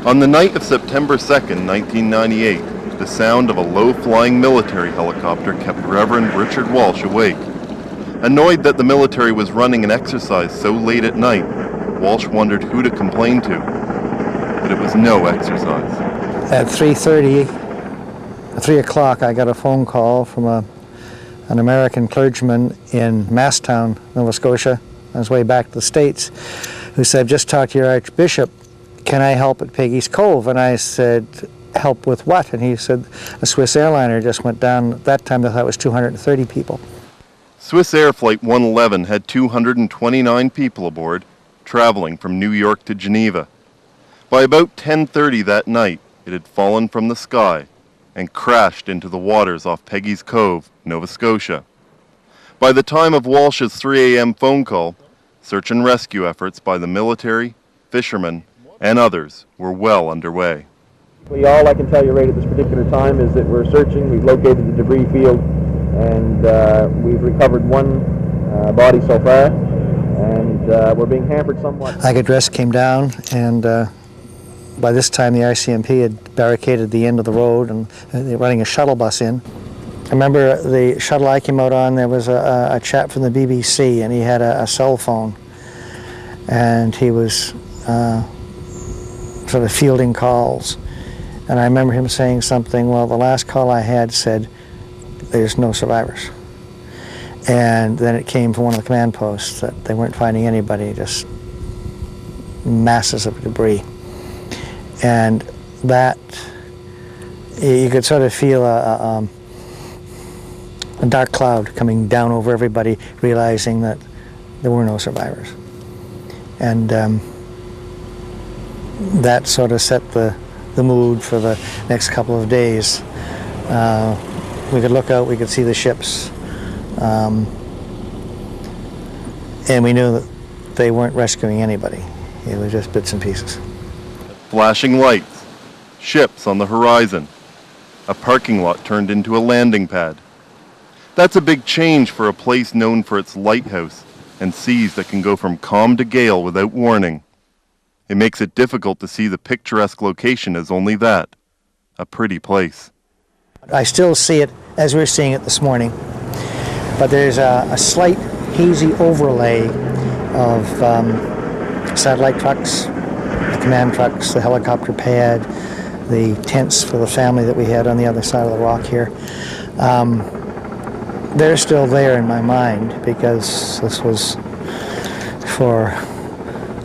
On the night of September 2nd, 1998, the sound of a low-flying military helicopter kept Reverend Richard Walsh awake. Annoyed that the military was running an exercise so late at night, Walsh wondered who to complain to, but it was no exercise. At 3 o'clock, I got a phone call from an American clergyman in Masstown, Nova Scotia, on his way back to the States, who said, "Just talk to your Archbishop. Can I help at Peggys Cove?" And I said, "Help with what?" And he said, "A Swiss airliner just went down." At that time, I thought it was 230 people. Swissair Flight 111 had 229 people aboard, traveling from New York to Geneva. By about 10:30 that night, it had fallen from the sky and crashed into the waters off Peggys Cove, Nova Scotia. By the time of Walsh's 3 a.m. phone call, search and rescue efforts by the military, fishermen, and others were well underway. All I can tell you right at this particular time is that we're searching. We've located the debris field, and we've recovered one body so far, and we're being hampered somewhat. I got dressed, came down, and by this time the RCMP had barricaded the end of the road, and they were running a shuttle bus in. I remember the shuttle I came out on, there was a chap from the BBC, and he had a cell phone, and he was sort of fielding calls. And I remember him saying something, well, the last call I had said, "There's no survivors." And then it came from one of the command posts that they weren't finding anybody, just masses of debris. And that, you could sort of feel a dark cloud coming down over everybody, realizing that there were no survivors. And that sort of set the mood for the next couple of days. We could look out, we could see the ships, and we knew that they weren't rescuing anybody. It was just bits and pieces. Flashing lights, ships on the horizon, a parking lot turned into a landing pad. That's a big change for a place known for its lighthouse and seas that can go from calm to gale without warning. It makes it difficult to see the picturesque location as only that, a pretty place. I still see it as we're seeing it this morning, but there's a slight hazy overlay of satellite trucks, the command trucks, the helicopter pad, the tents for the family that we had on the other side of the rock here. They're still there in my mind because this was for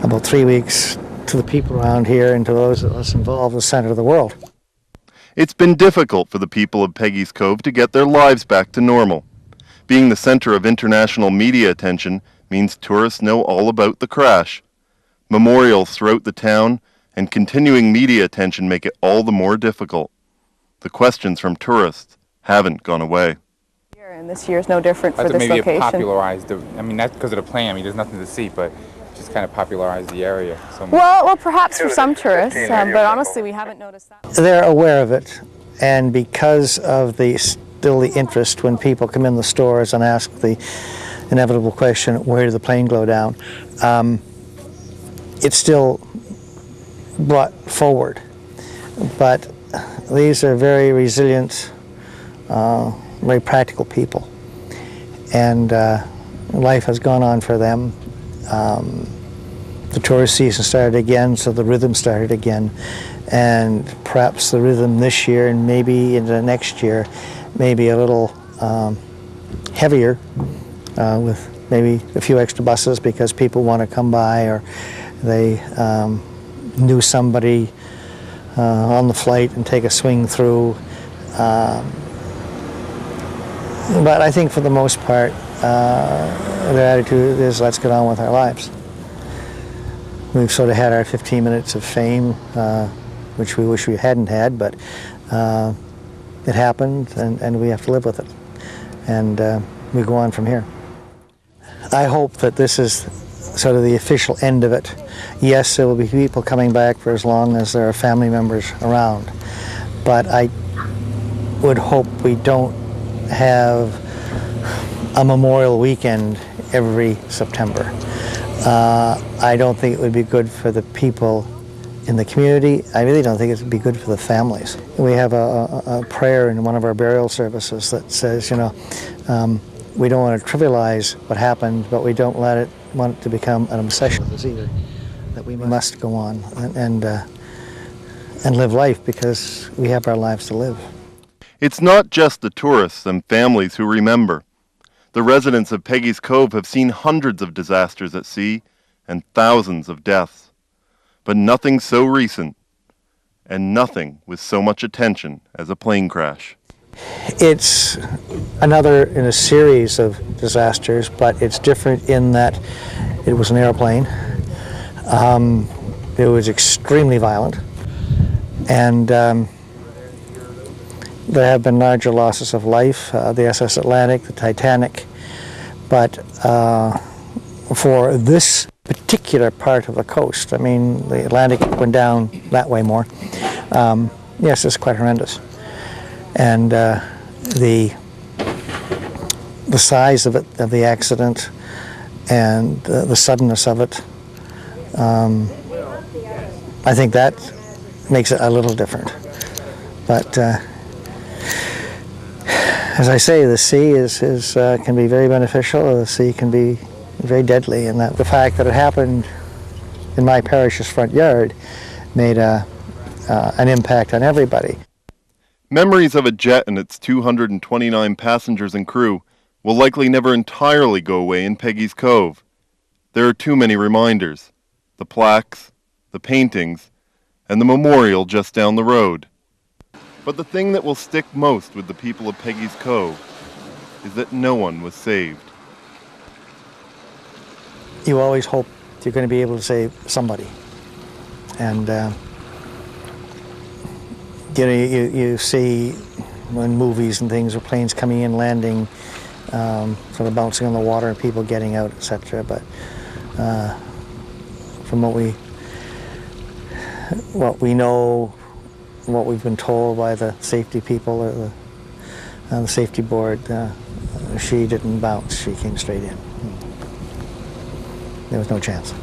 about 3 weeks to the people around here and to those of us involved, the center of the world. It's been difficult for the people of Peggys Cove to get their lives back to normal. Being the center of international media attention means tourists know all about the crash. Memorials throughout the town and continuing media attention make it all the more difficult. The questions from tourists haven't gone away. And this year is no different for this maybe location. It popularized that's because of the plane. There's nothing to see, but just kind of popularized the area. So well, perhaps for some tourists, but honestly, we haven't noticed that. They're aware of it, and because of still the interest when people come in the stores and ask the inevitable question, where did the plane go down? It's still brought forward, but these are very resilient, very practical people, and life has gone on for them. The tourist season started again, so the rhythm started again, and perhaps the rhythm this year and maybe into next year may be a little heavier, with maybe a few extra buses because people want to come by, or they knew somebody on the flight and take a swing through. But I think for the most part, their attitude is, let's get on with our lives. We've sort of had our 15 minutes of fame, which we wish we hadn't had, but it happened, and we have to live with it. And we go on from here. I hope that this is sort of the official end of it. Yes, there will be people coming back for as long as there are family members around, but I would hope we don't have a Memorial Weekend every September. I don't think it would be good for the people in the community, I really don't think it would be good for the families. We have a prayer in one of our burial services that says, you know, we don't want to trivialize what happened, but we don't want it to become an obsession with us either. That we must go on and live life because we have our lives to live. It's not just the tourists and families who remember. The residents of Peggys Cove have seen hundreds of disasters at sea and thousands of deaths. But nothing so recent, and nothing with so much attention as a plane crash. It's another in a series of disasters, but it's different in that it was an airplane. It was extremely violent, and there have been larger losses of life, the SS Atlantic, the Titanic, but for this particular part of the coast, I mean, the Atlantic went down that way more. Yes, it's quite horrendous. And the size of it, of the accident, and the suddenness of it, I think that makes it a little different. But as I say, the sea can be very beneficial. The sea can be very deadly, and that the fact that it happened in my parish's front yard made an impact on everybody. Memories of a jet and its 229 passengers and crew will likely never entirely go away in Peggys Cove. There are too many reminders, the plaques, the paintings, and the memorial just down the road. But the thing that will stick most with the people of Peggys Cove is that no one was saved. You always hope you're going to be able to save somebody. And you know, you see in movies and things where planes coming in, landing, sort of bouncing on the water and people getting out, etc. But from what we know, what we've been told by the safety people or the safety board, she didn't bounce, she came straight in. There was no chance.